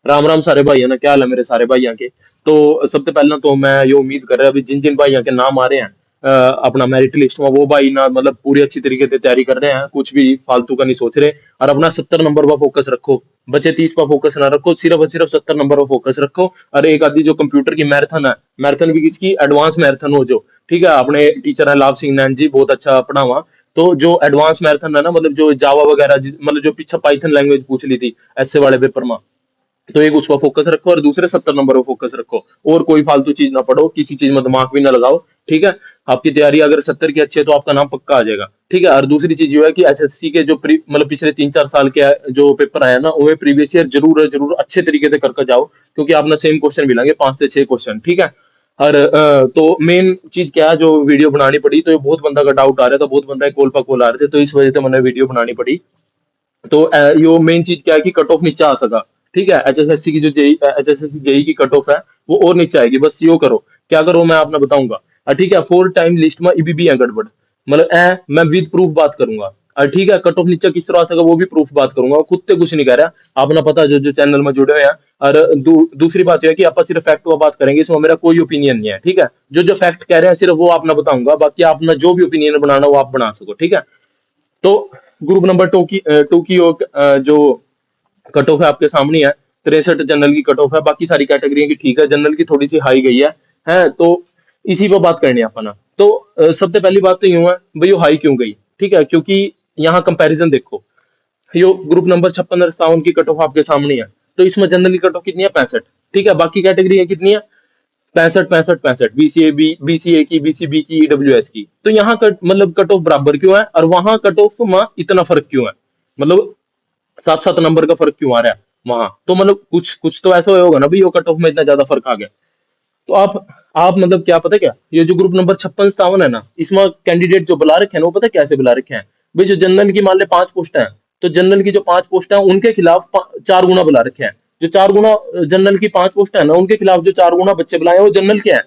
राम राम सारे भाइयों ने, क्या हाल है मेरे सारे भाइयों के। तो सबसे पहले तो मैं ये उम्मीद कर रहा अभी जिन जिन भाइयों के नाम आ रहे हैं अपना मेरिट लिस्ट में, वो भाई ना मतलब पूरी अच्छी तरीके से तैयारी कर रहे हैं, कुछ भी फालतू का नहीं सोच रहे। और अपना 70 नंबर पर फोकस रखो। बचे 30 पर फोकस ना रखो, सिर्फ और सिर्फ 70 नंबर पर फोकस रखो। और एक आधी जो कंप्यूटर की मैराथन है, मैराथन भी किसकी, एडवांस मैराथन हो जो। ठीक है, अपने टीचर है लाभ सिंह नैन जी, बहुत अच्छा पढ़ावा। तो जो एडवांस मैराथन है ना, मतलब जो जावा वगैरह मतलब जो पीछे पाइथन लैंग्वेज पूछ ली थी ऐसे वाले पेपर में, तो एक उस पर फोकस रखो और दूसरे 70 नंबर पर फोकस रखो। और कोई फालतू चीज ना पढ़ो, किसी चीज में दिमाग भी ना लगाओ। ठीक है। आपकी तैयारी अगर 70 की अच्छी है तो आपका नाम पक्का आ जाएगा। ठीक है। और दूसरी चीज ये है कि एसएससी के जो मतलब पिछले 3-4 साल के जो पेपर आया ना, उन्हें प्रीवियस ईयर जरूर जरूर अच्छे तरीके से करके जाओ, क्योंकि आपने सेम क्वेश्चन मिलेंगे, 5 से 6 क्वेश्चन। ठीक है। और तो मेन चीज क्या है, जो वीडियो बनानी पड़ी, तो ये बहुत बंदा का डाउट आ रहा था, बहुत बंदा कॉल पर कॉल आ रहे थे, तो इस वजह से मैंने वीडियो बनानी पड़ी। तो यो मेन चीज क्या है कि कट ऑफ नीचे आ सका। ठीक है। एचएसएससी की जो जेई, एचएसएससी जेई की कट ऑफ है, वो और नीचे आएगी। बस यो करो। क्या करो मैं आपने बताऊंगा। ठीक है। 4 टाइम लिस्ट में ईबीबी है गड़बड़, मतलब मैं विद प्रूफ बात करूंगा। ठीक है। कट ऑफ नीचे किस तरह आ सका वो भी प्रूफ बात करूंगा, खुद से कुछ नहीं कह रहा। आपने पता जो जो चैनल में जुड़े हुए हैं। और दूसरी बात यह है कि आप सिर्फ फैक्ट पर बात करेंगे, इसमें मेरा कोई ओपिनियन नहीं है। ठीक है। जो जो फैक्ट कह रहे हैं सिर्फ वो आपने बताऊंगा, बाकी आपने जो भी ओपिनियन बनाना वो आप बना सको। ठीक है। तो ग्रुप नंबर टू की जो कट ऑफ है आपके सामने है। 63 जनरल की कट ऑफ है, बाकी सारी कैटेगरी की ठीक है, जनरल की थोड़ी सी हाई गई है तो इसी पर बात करनी है अपना। तो सबसे पहली बात तो यूं है भाई, वो हाई क्यों गई। ठीक है, क्योंकि यहाँ कंपैरिजन देखो। यो ग्रुप नंबर 56 और 57 की कट ऑफ आपके सामने है। तो इसमें जनरल की कट ऑफ कितनी है, 65। ठीक है, बाकी कैटेगरी है कितनी है, 65 65 65। बीसीए बी, बीसीए की, बीसीबी की, ईडब्ल्यूएस की। तो यहाँ कट मतलब कट ऑफ बराबर क्यों है, और वहां कट ऑफ में इतना फर्क क्यों है, मतलब 7 7 नंबर का फर्क क्यों आ रहा है वहां। तो मतलब कुछ कुछ तो ऐसा होगा ना भाई, वो कट ऑफ में इतना ज्यादा फर्क आ गया। तो आप मतलब क्या पता, क्या ये जो ग्रुप नंबर 56 57 है ना, इसमें कैंडिडेट जो बुला रखे हैं ना, वो पता कैसे बुला रखे हैं भाई। जो जनरल की मान ले 5 पोस्ट है, तो जनरल की जो 5 पोस्ट है उनके खिलाफ 4 गुना बुला रखे हैं। जो 4 गुना जनरल की 5 पोस्ट है ना, उनके खिलाफ जो 4 गुना बच्चे बुलाए हैं, वो जनरल के हैं।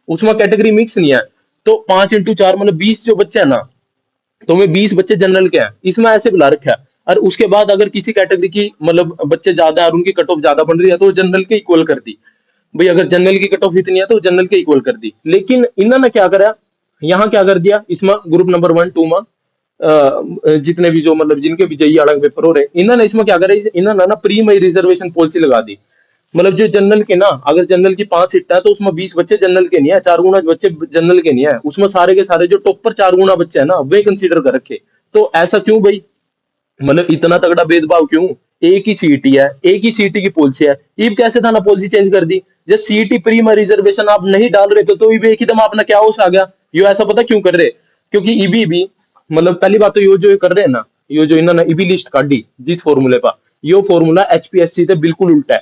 उसमें कैटेगरी मिक्स नहीं है। तो 5 × 4 मतलब 20 जो बच्चे हैं ना, तो में 20 बच्चे जनरल के हैं, इसमें ऐसे बुला रखा है। और उसके बाद अगर किसी कैटेगरी की मतलब बच्चे ज्यादा है और उनकी कट ऑफ ज्यादा बन रही है, तो वो जनरल के इक्वल कर दी। भाई अगर जनरल की कट ऑफ इतनी है तो जनरल के इक्वल कर दी। लेकिन इन्होंने क्या करा, यहाँ क्या कर दिया, इसमें ग्रुप नंबर 1 2 में जितने भी जो मतलब जिनके भी जेई वाला पेपर हो रहे हैं, इन्होंने इसमें क्या करा, इन्होंने ना प्री मई रिजर्वेशन पॉलिसी लगा दी। मतलब जो जनरल के ना, अगर जनरल की 5 सीट है तो उसमें 20 बच्चे जनरल के नहीं है, 4 गुना बच्चे जनरल के नहीं है, उसमें सारे के सारे जो टॉप पर 4 गुना बच्चे है ना, वे कंसीडर कर रखे। तो ऐसा क्यों भाई, मतलब इतना तगड़ा भेदभाव क्यों। एक ही सीटी है, एक ही सीटी की पॉलिसी है। ईब कैसे था ना पॉलिसी चेंज कर दी, जब सीटी प्री में रिजर्वेशन आप नहीं डाल रहे थे, तो ईब एक एकदम आपने क्या होश आ गया। यो ऐसा पता क्यों कर रहे, क्योंकि ईबी भी मतलब पहली बात तो यो जो ये कर रहे हैं ना, यो जो इन्होंने ईबी लिस्ट काटी जिस फॉर्मूले पर, यो फॉर्मूला एचपीएससी से बिल्कुल उल्टा है।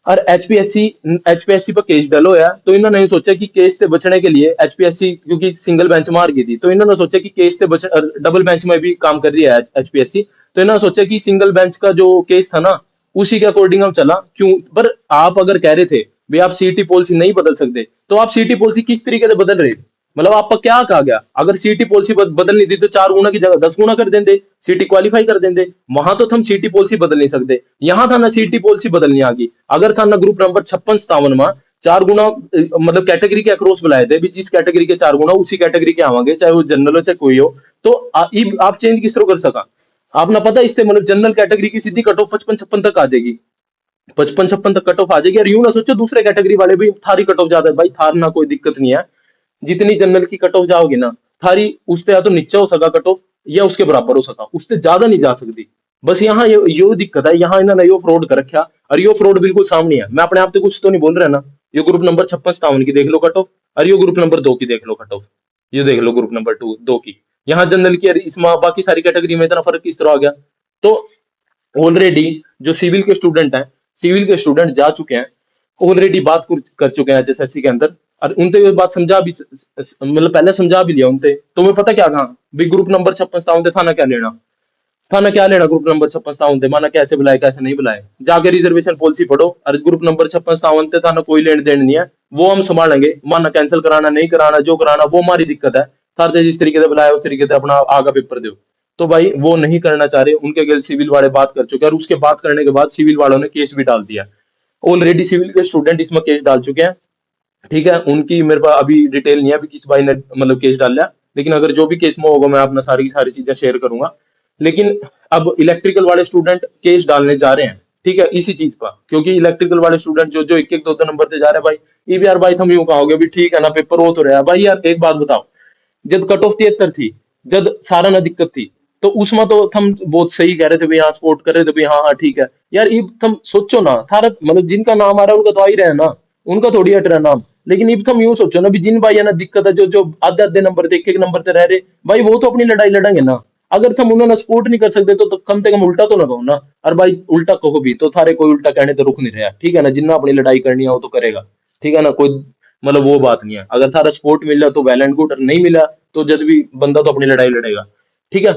और एचपीएससी पर केस डलो है, तो इन्होंने ये सोचा कि केस से बचने के लिए, एचपीएससी क्योंकि सिंगल बेंच मार गई थी, तो इन्होंने सोचा कि केस से बच, डबल बेंच में भी काम कर रही है एचपीएससी। तो इन्होंने सोचा कि सिंगल बेंच का जो केस था ना, उसी के अकॉर्डिंग हम चला क्यों। पर आप अगर कह रहे थे भाई आप सीटी पॉलिसी नहीं बदल सकते, तो आप सीटी पॉलिसी किस तरीके से बदल रहे, मतलब आपका क्या कहा गया। अगर सीटी पॉलिसी बदलनी थी तो 4 गुना की जगह 10 गुना कर देंगे, सीटी क्वालिफाई कर देंगे। वहां तो हम सीटी पॉलिसी बदल नहीं सकते, यहाँ था ना सीटी पॉलिसी बदलनी आ गई। अगर था ना ग्रुप नंबर 56 57 में 4 गुना मतलब कैटेगरी के अक्रॉस बुलाए थे भी, जिस कैटेगरी के 4 गुना उसी कैटेगरी के आवांगे, चाहे वो जनरल हो चाहे कोई हो। तो आप चेंज किस तरह कर सका। आपने पता इससे मतलब जनरल कैटेगरी की सीधी कट ऑफ 55 56 तक आ जाएगी, 55 56 तक कट ऑफ आ जाएगी। और यूं ना सोचो दूसरे कैटेगरी वाले भी थारी कट ऑफ ज्यादा है, भाई थार ना कोई दिक्कत नहीं है। जितनी जनरल की कट ऑफ जाओगे ना, थारी उससे या तो नीचे हो सका कट ऑफ, या उसके बराबर हो सका, उससे ज्यादा नहीं जा सकती। बस यहाँ यो दिक्कत है, यहाँ इन्होंने यो फ्रॉड कर रखा। और यो फ्रॉड बिल्कुल सामने है, मैं अपने आप से कुछ तो नहीं बोल रहा ना। यो ग्रुप नंबर 56 57 की देख लो कट ऑफ, और यो ग्रुप नंबर 2 की देख लो कट ऑफ। ये देख लो ग्रुप नंबर 2 की, यहाँ जनरल की और इसमें बाकी सारी कैटेगरी में इतना फर्क किस तरह आ गया। तो ऑलरेडी जो सिविल के स्टूडेंट हैं, सिविल के स्टूडेंट जा चुके हैं, ऑलरेडी बात कर चुके हैं एचएसएससी के अंदर। और उनसे ये बात समझा भी, मतलब पहले समझा भी लिया उनसे। तो मैं पता क्या कहा भी, ग्रुप नंबर 56 57 थाना क्या लेना, थाना क्या लेना ग्रुप नंबर 56 57 थे, माना कैसे बुलाए कैसे नहीं बुलाए, जाके रिजर्वेशन पॉलिसी पढ़ो। और ग्रुप नंबर 56 57 थे थाना कोई लेन देन नहीं है, वो हम संभालेंगे। माना कैंसिल कराना नहीं कराना, जो कराना वो हमारी दिक्कत है। सर जिस तरीके से बुलाया उस तरीके से अपना आगा पेपर दो। तो भाई वो नहीं करना चाह रहे, उनके गिल सिविल वाले बात कर चुके हैं, और उसके बात करने के बाद सिविल वालों ने केस भी डाल दिया। ऑलरेडी सिविल के स्टूडेंट इसमें केस डाल चुके हैं। ठीक है, उनकी मेरे पास अभी डिटेल नहीं है अभी किस भाई ने मतलब केस डाल लिया, लेकिन अगर जो भी केस में होगा मैं अपना सारी की सारी चीजें शेयर करूंगा। लेकिन अब इलेक्ट्रिकल वाले स्टूडेंट केस डालने जा रहे हैं, ठीक है, इसी चीज पर, क्योंकि इलेक्ट्रिकल वाले स्टूडेंट जो जो एक एक दो दो नंबर से जा रहे हैं भाई, ये भी यार भाई तुम यूं कहोगे भी ठीक है ना पेपर वो तो रहा भाई, यार एक बात बताओ, जब कट ऑफ 73 थी, जब सारा ना दिक्कत थी, तो उसमें तो हम बहुत सही कह रहे थे भाई, हाँ सपोर्ट कर रहे थे भाई, हाँ हाँ ठीक है यार, ये तुम सोचो ना थारा मतलब जिनका नाम आ रहा है उनका तो आ ही रहा है ना, उनका थोड़ी हट रहा है नाम। लेकिन अब तुम यूं सोचो ना भी जिन भाई है ना दिक्कत है, जो जो आधे आधे नंबर थे एक एक नंबर से रह रहे भाई, वो तो अपनी लड़ाई लड़ेंगे ना। अगर तुम उन्होंने सपोर्ट नहीं कर सकते तो कम से कम उल्टा तो ना कहो ना। और भाई उल्टा कहो भी तो थारे कोई उल्टा कहने तो रुक नहीं रहा, ठीक है ना, जिन्ना अपनी लड़ाई करनी है वो तो करेगा, ठीक है ना, कोई मतलब वो बात नहीं है। अगर सारा सपोर्ट मिला तो वेल एंड गुड, और नहीं मिला तो जब भी बंदा तो अपनी लड़ाई लड़ेगा, ठीक है।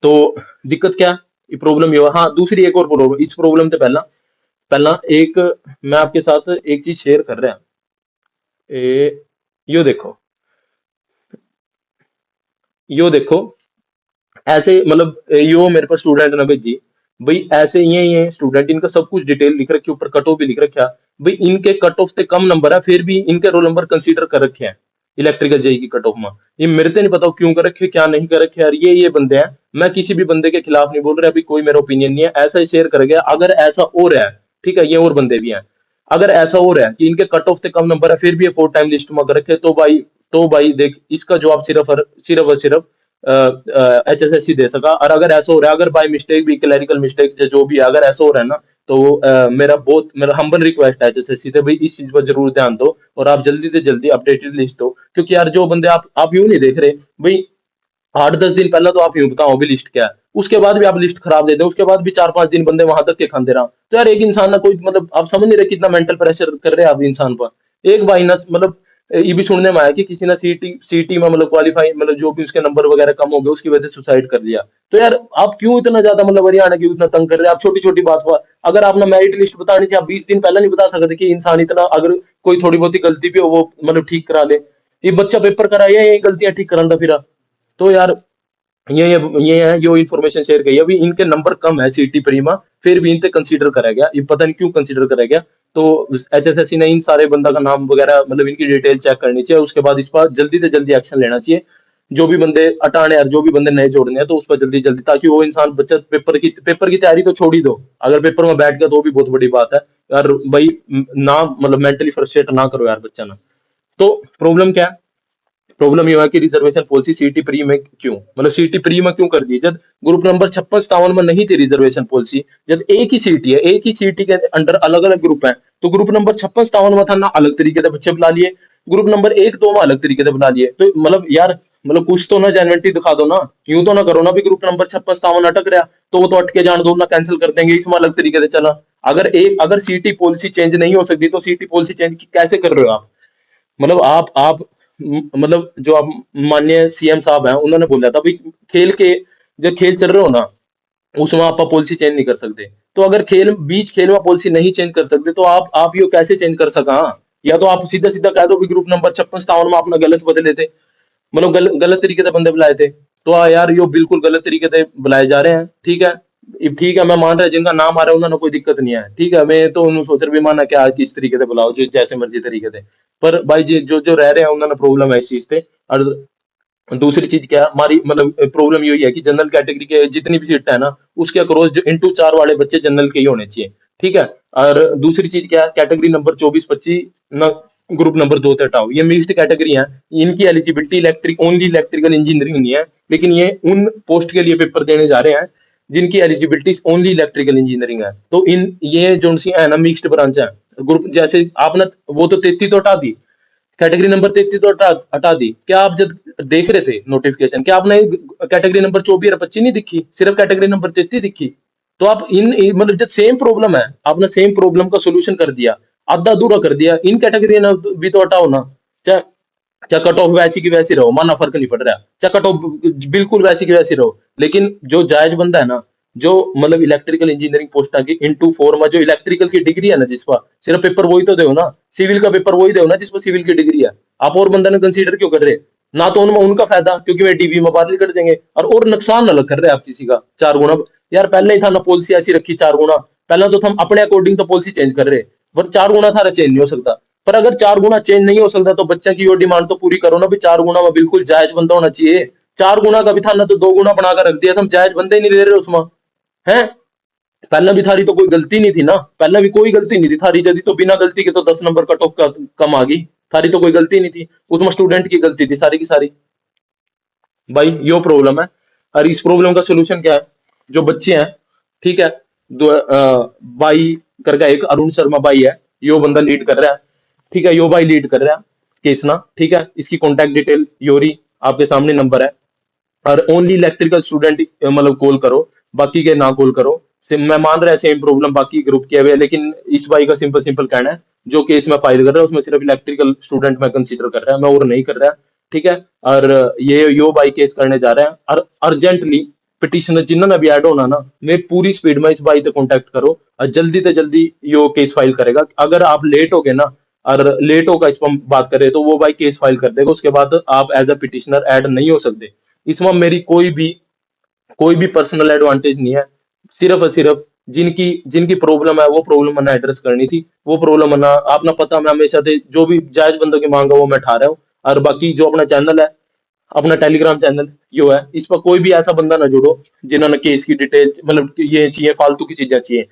तो दिक्कत क्या, ये प्रॉब्लम ये हुआ। हाँ, दूसरी एक और प्रॉब्लम, इस प्रॉब्लम से पहला पहला एक मैं आपके साथ एक चीज शेयर कर रहा ए, यो देखो, यो देखो, ऐसे मतलब यो मेरे पास स्टूडेंट ने भेजी भाई, ऐसे ये स्टूडेंट, इनका सब कुछ डिटेल लिख रखी है, ऊपर कट ऑफ भी लिख रखा भाई, इनके कट ऑफ से कम नंबर है फिर भी इनके रोल नंबर कंसीडर कर रखे हैं इलेक्ट्रिकल जेई की कट ऑफ में। ये मेरे से नहीं पता क्यों कर रखे क्या नहीं कर रखे यार, ये बंदे हैं, मैं किसी भी बंदे के खिलाफ नहीं बोल रहा, अभी कोई मेरा ओपिनियन नहीं है, ऐसा ही शेयर कर गया। अगर ऐसा हो रहा है, ठीक है, ये और बंदे भी हैं, अगर ऐसा हो रहा है कि इनके कट ऑफ से कम नंबर है फिर भी ये फोर्थ टाइम लिस्ट में कर रखे, तो भाई देख, इसका जवाब सिर्फ HSSC दे सका। और अगर ऐसा हो रहा है, अगर बाय मिस्टेक भी क्लैरिकल मिस्टेक जो भी है, अगर ऐसा हो रहा है ना, तो मेरा हम्बल रिक्वेस्ट है HSSC से भाई, इस चीज पर जरूर ध्यान दो और आप जल्दी से जल्दी अपडेटेड लिस्ट दो। क्योंकि यार जो बंदे आप यूं नहीं देख रहे भाई, 8-10 दिन पहले तो आप यूं बताओ अभी लिस्ट क्या है, उसके बाद भी आप लिस्ट खराब दे दो, उसके बाद भी 4-5 दिन बंदे वहां तक के खाते रहा, तो यार एक इंसान ना कोई मतलब आप समझ नहीं रहे कितना मेंटल प्रेशर कर रहे हैं आप इंसान पर। एक भाई ना मतलब ये भी सुनने में आया कि किसी ने सीटी में मतलब क्वालिफाई मतलब जो भी उसके नंबर वगैरह कम हो गए उसकी वजह से सुसाइड कर लिया। तो यार आप क्यों इतना ज्यादा मतलब हरियाणा क्यों इतना तंग कर रहे हैं आप छोटी छोटी बात पर। अगर आपने मेरिट लिस्ट बतानी थी, आप 20 दिन पहले नहीं बता सकते कि इंसान इतना, अगर कोई थोड़ी बहुत ही गलती भी हो वो मतलब ठीक करा ले। ये बच्चा पेपर कराया ये गलतियां ठीक कराता फिर। तो यार ये है जो इन्फॉर्मेशन शेयर की है, अभी इनके नंबर कम है सीटी प्रीमा, फिर भी इनते कंसीडर करा गया, ये पता नहीं क्यों कंसीडर करा गया। तो HSSC ने इन सारे बंदा का नाम वगैरह मतलब इनकी डिटेल चेक करनी चाहिए, उसके बाद इस पर जल्दी से जल्दी एक्शन लेना चाहिए। जो भी बंदे हटाने और जो भी बंदे नए जोड़ने हैं तो उस पर जल्दी जल्दी, ताकि वो इंसान बच्चा पेपर की तैयारी तो छोड़ ही दो, अगर पेपर में बैठ गया तो वो भी बहुत बड़ी बात है यार भाई। ना मतलब मेंटली फ्रस्ट्रेट ना करो यार बच्चा ना। तो प्रॉब्लम क्या है, प्रॉब्लम ये है कि रिजर्वेशन पॉलिसी सीटी प्री में क्यों मतलब सीटी प्री में क्यों कर दी, जब ग्रुप नंबर 56-57 में नहीं थी रिजर्वेशन पॉलिसी, जब एक ही सीटी है, एक ही सीटी के अंडर अलग अलग ग्रुप है, तो ग्रुप नंबर 56-57 में था ना, अलग तरीके से बच्चे बुला लिए, ग्रुप नंबर 1-2 में अलग तरीके से बुला लिए। तो मतलब यार मतलब कुछ तो ना जेन्युइनिटी दिखा दो ना, यूं तो ना करो ना भी ग्रुप नंबर 56-57 अटक रहा तो वो तो अटके जान दो ना, कैंसिल कर देंगे, इसमें अलग तरीके से चला। अगर सीटी पॉलिसी चेंज नहीं हो सकती तो सीटी पॉलिसी चेंज कैसे कर रहे हो आप। मतलब आप मतलब जो आप माननीय सीएम साहब हैं उन्होंने बोला था भाई, खेल के जब खेल चल रहे हो ना उसमें आप पॉलिसी चेंज नहीं कर सकते। तो अगर बीच खेल में पॉलिसी नहीं चेंज कर सकते तो आप ये कैसे चेंज कर सका। या तो आप सीधा सीधा कह दो भी ग्रुप नंबर 56-57 में आपने गलत बदले थे, मतलब गलत तरीके से बंदे बुलाए थे। तो यार यो बिल्कुल गलत तरीके से बुलाए जा रहे हैं, ठीक है। ठीक है, मैं मान रहा जिनका नाम आ रहा है उन्होंने कोई दिक्कत नहीं है, ठीक है, मैं तो उन्होंने सोच रहा भी माना क्या किस तरीके से बुलाओ जो जैसे मर्जी तरीके से। पर भाई जी जो जो रह रहे हैं उन्होंने प्रॉब्लम है इस चीज से। और दूसरी चीज क्या है हमारी मतलब प्रॉब्लम यही है कि जनरल कैटेगरी के जितनी भी सीट है ना उसके अक्रॉस जो इंटू 4 वाले बच्चे जनरल के ही होने चाहिए, ठीक है। और दूसरी चीज क्या है, कैटेगरी नंबर 24-25 ना, ग्रुप नंबर 2 से हटाओ, ये मिक्स्ड कैटेगरी है, इनकी एलिजिबिलिटी ओनली इलेक्ट्रिकल इंजीनियरिंग नहीं है, लेकिन ये उन पोस्ट के लिए पेपर देने जा रहे हैं जिनकी एलिजिबिलिटी ओनली इलेक्ट्रिकल इंजीनियरिंग है। तो इन ये जो सी है ना मिक्स्ड ब्रांच है, ग्रुप जैसे आपने वो तो 33 तो हटा दी, कैटेगरी नंबर 33 तो हटा हटा दी, क्या आप जब देख रहे थे नोटिफिकेशन क्या आपने कैटेगरी नंबर 24 और 25 नहीं दिखी, सिर्फ कैटेगरी नंबर 33 दिखी। तो आप मतलब जब सेम प्रॉब्लम है आपने सेम प्रॉब्लम का सोल्यूशन कर दिया, आधा अधूरा कर दिया, इन कैटेगरी ने भी तो हटाओ ना। चाहे चाहे कट ऑफ वैसी की वैसी रहो, माना फर्क नहीं पड़ रहा, चाहे कट ऑफ बिल्कुल वैसी की वैसी रहो, लेकिन जो जायज बंदा है ना, जो मतलब इलेक्ट्रिकल इंजीनियरिंग पोस्ट आ गई इंटू 4 में जो इलेक्ट्रिकल की डिग्री है ना, जिस पर सिर्फ पेपर वही तो दो ना, सिविल का पेपर वही दो ना जिस पर सिविल की डिग्री है। आप और बंदा ने कंसीडर क्यों कर रहे, ना तो उनमें उनका फायदा क्योंकि वे डीवी में बादल कर देंगे, और नुकसान ना लग कर रहे आप किसी का 4 गुना। यार पहले ही था ना पॉलिसी ऐसी रखी 4 गुना, पहले तो हम अपने अकॉर्डिंग तो पॉलिसी चेंज कर रहे, पर 4 गुना थारा चेंज नहीं हो सकता। पर अगर 4 गुना चेंज नहीं हो सकता तो बच्चे की वो डिमांड तो पूरी करो ना भी 4 गुना में बिल्कुल जायज बंदा होना चाहिए। 4 गुना का भी था ना तो 2 गुना बनाकर रख दिया, तो हम जायज बंदे ही नहीं ले रहे उसमें। है, पहले भी थारी तो कोई गलती नहीं थी ना, पहले भी कोई गलती नहीं थी थारी, यदि तो बिना गलती के तो 10 नंबर कट ऑफ का कम आ गई। थारी तो कोई गलती नहीं थी, उसमें स्टूडेंट की गलती थी सारी की सारी। भाई यो प्रॉब्लम है। और इस प्रॉब्लम का सोल्यूशन क्या है? जो बच्चे हैं, ठीक है, बाई करके एक अरुण शर्मा बाई है, यो बंदा लीड कर रहा है। ठीक है, यो भाई लीड कर रहा है केस ना। ठीक है, इसकी कॉन्टैक्ट डिटेल योरी आपके सामने नंबर है। और ओनली इलेक्ट्रिकल स्टूडेंट मतलब कॉल करो, बाकी के ना कॉल करो। मैं मान रहा है सेम प्रॉब्लम बाकी ग्रुप के हुए है, लेकिन इस भाई का सिंपल सिंपल कहना है जो केस में फाइल कर रहा है उसमें सिर्फ इलेक्ट्रिकल स्टूडेंट मैं कंसीडर कर रहा है, मैं और नहीं कर रहा। ठीक है, और ये यो भाई केस करने जा रहा है और अर्जेंटली पिटिशनर जिन्होंने भी ऐड होना ना, मैं पूरी स्पीड में इस भाई से कॉन्टेक्ट करो और जल्दी से जल्दी यो केस फाइल करेगा। अगर आप लेट हो गए ना, और लेट होगा इस पर हम बात करें तो वो भाई केस फाइल कर देगा, उसके बाद आप एज अ पिटिशनर ऐड नहीं हो सकते। इसमें मेरी कोई भी पर्सनल एडवांटेज नहीं है। सिर्फ और सिर्फ जिनकी जिनकी प्रॉब्लम है वो प्रॉब्लम मैंने एड्रेस करनी थी, वो प्रॉब्लम है ना आपने पता, मैं हमेशा से जो भी जायज बंदों की मांग है वो मैं ठा रहा हूँ। और बाकी जो अपना चैनल है, अपना टेलीग्राम चैनल यो है, इस पर कोई भी ऐसा बंदा ना जुड़ो जिन्होंने केस की डिटेल मतलब कि ये चाहिए, फालतू की चीजें चाहिए।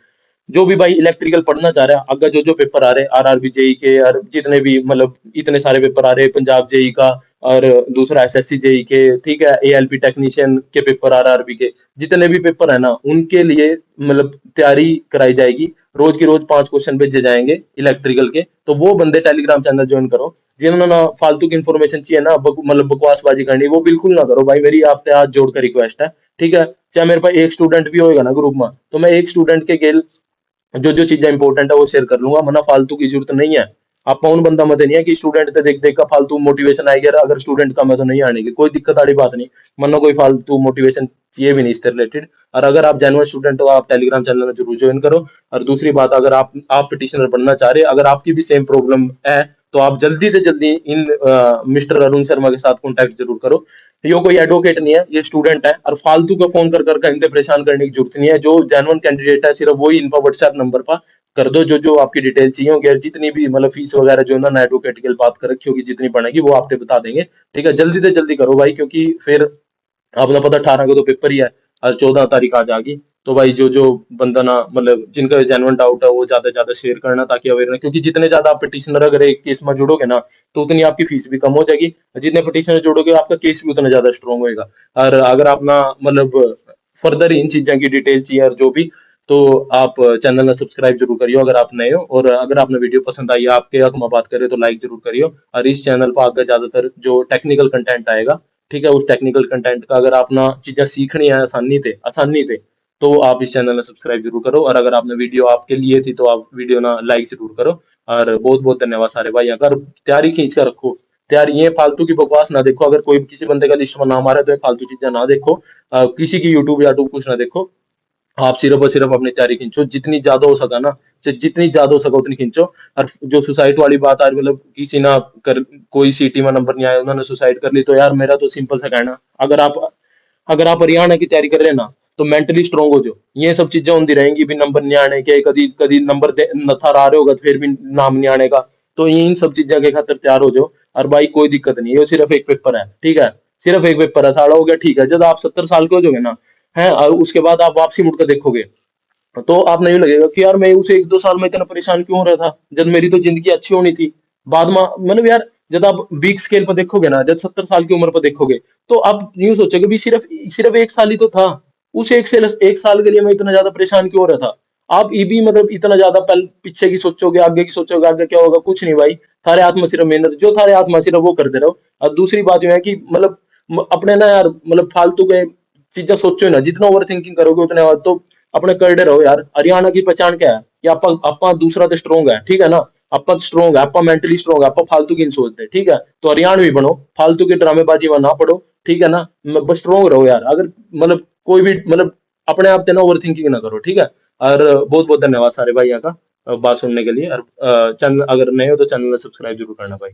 जो भी भाई इलेक्ट्रिकल पढ़ना चाह रहा है, अगर जो जो पेपर आ रहे हैं आरआरबी जेई के, और जितने भी मतलब इतने सारे पेपर आ रहे हैं पंजाब जेई का, और दूसरा एसएससी जेई के, ठीक है, एएलपी टेक्नीशियन के पेपर आरआरबी के, जितने भी पेपर है ना उनके लिए मतलब तैयारी कराई जाएगी। रोज की रोज 5 क्वेश्चन भेजे जाएंगे इलेक्ट्रिकल के, तो वो बंदे टेलीग्राम चैनल ज्वाइन करो। जिन्होंने ना फालतू की इन्फॉर्मेशन चाहिए ना, मतलब बकवासबाजी करनी, वो बिल्कुल ना करो भाई, मेरी आपसे हाथ जोड़ कर रिक्वेस्ट है। ठीक है, चाहे मेरे पास एक स्टूडेंट भी होएगा ना ग्रुप में, तो मैं एक स्टूडेंट के गेल जो जो चीजें इंपॉर्टेंट है वो शेयर कर लूंगा, वरना फालतू की जरूरत नहीं है। आप उन बंदा मत नहीं है कि स्टूडेंट तो देख देख का फालतू मोटिवेशन आएगी, अगर स्टूडेंट का मैं तो नहीं आने की कोई दिक्कत वाली बात नहीं, वरना कोई फालतू मोटिवेशन चाहिए भी नहीं इससे रिलेटेड। और अगर आप जेन्युइन स्टूडेंट हो आप टेलीग्राम चैनल में जरूर ज्वाइन करो। और दूसरी बात, अगर आप पिटिशनर बनना चाह रहे हैं, अगर आपकी भी सेम प्रॉब्लम है, तो आप जल्दी से जल्दी इन मिस्टर अरुण शर्मा के साथ कॉन्टैक्ट जरूर करो। ये कोई एडवोकेट नहीं है, ये स्टूडेंट है, और फालतू का फोन कर कर इनसे परेशान करने की जरूरत नहीं है। जो जेन्युइन कैंडिडेट है सिर्फ वही इनका व्हाट्सएप नंबर पर कर दो, जो जो आपकी डिटेल चाहिए होगी, और जितनी भी मतलब फीस वगैरह जो ना एडवोकेट के लिए बात कर रखी होगी जितनी पड़ेगी वो आपसे बता देंगे। ठीक है, जल्दी से जल्दी करो भाई, क्योंकि फिर आपको पता 18 को तो पेपर ही है और 14 तारीख आ जाएगी। तो भाई जो जो बंदा ना मतलब जिनका जेन्युइन डाउट है वो ज्यादा से ज्यादा शेयर करना, ताकि अवेयरनेस, क्योंकि जितने ज्यादा आप पिटिशनर अगर एक केस में जुड़ोगे ना तो उतनी आपकी फीस भी कम हो जाएगी, जितने पिटिशनर जोड़ोगे आपका केस भी उतना ज्यादा स्ट्रॉन्ग होएगा। और अगर आप ना मतलब फर्दर इन चीजों की डिटेल चाहिए और जो भी, तो आप चैनल में सब्सक्राइब जरूर करियो अगर आप नए हो। और अगर आपने वीडियो पसंद आई है, आपके हक में बात करें, तो लाइक जरूर करियो। और इस चैनल पर आगे ज्यादातर जो टेक्निकल कंटेंट आएगा, ठीक है, उस टेक्निकल कंटेंट का अगर आप ना चीजें सीखनी है आसानी थे तो आप इस चैनल में सब्सक्राइब जरूर करो। और अगर आपने वीडियो आपके लिए थी तो आप वीडियो ना लाइक जरूर करो। और बहुत बहुत धन्यवाद सारे भाई, अगर तैयारी खींच कर रखो, तैयारी ये फालतू की बकवास ना देखो, अगर कोई किसी बंदे का लिस्ट में नाम आ रहा है तो ये फालतू चीजें ना देखो, किसी की यूट्यूब या कुछ ना देखो। आप सिर्फ और सिर्फ अपनी तैयारी खींचो, जितनी ज्यादा हो सका ना, जितनी ज्यादा हो सका उतनी खींचो। और जो सुसाइड वाली बात आ रही, मतलब किसी ना कर कोई सीटी में नंबर नहीं आया उन्होंने सुसाइड कर ली, तो यार मेरा तो सिंपल सा कहना, अगर आप हरियाणा की तैयारी कर रहे हैं ना तो मेंटली स्ट्रांग हो जाओ। ये सब चीजें होती रहेंगी भी, नंबर नहीं आने के, कभी कभी नंबर नथा आ रहे होगा तो फिर भी नाम नहीं आने का, तो इन सब चीजों के खातिर तैयार हो जाओ। और भाई कोई दिक्कत नहीं है, ये सिर्फ एक पेपर है, ठीक है, सिर्फ एक पेपर है, साड़ा हो गया, ठीक है। जब आप 70 साल के हो जाओगे ना, है, और उसके बाद आप वापसी मुड़कर देखोगे तो आपने ये लगेगा कि यार मैं उसे 1-2 साल में इतना परेशान क्यों हो रहा था, जब मेरी तो जिंदगी अच्छी होनी थी। बाद में मतलब यार, जब आप बिग स्केल पर देखोगे ना, जब 70 साल की उम्र पर देखोगे, तो आप यूं सोचोगे भी सिर्फ सिर्फ 1 साल ही तो था, उस 1 साल के लिए मैं इतना ज्यादा परेशान क्यों हो रहा था। आप ये भी मतलब इतना ज्यादा पीछे की सोचोगे, आगे की सोचोगे, आगे क्या होगा, कुछ नहीं भाई। थारे हाथ में सिर्फ मेहनत, जो थारे हाथ में सिर्फ वो करते रहो। और दूसरी बात यह है कि मतलब अपने ना यार मतलब फालतू के चीजें सोचो ना, जितना ओवर थिंकिंग करोगे उतने तो अपने करडे रहो यार। हरियाणा की पहचान क्या है कि आपा दूसरा तो स्ट्रोंग है, ठीक है ना, आपा स्ट्रोंग है, आपा मेंटली स्ट्रोंग है, आपा फालतू की नहीं सोचते, ठीक है, तो हरियाणवी बनो, फालतू की ड्रामेबाजी में ना पड़ो, ठीक है ना, बस स्ट्रोंग रहो यार। अगर मतलब कोई भी मतलब अपने आप से ना ओवर थिंकिंग ना करो, ठीक है। और बहुत बहुत धन्यवाद सारे भाई यहाँ का बात सुनने के लिए। और चैनल अगर नए हो तो चैनल सब्सक्राइब जरूर करना भाई।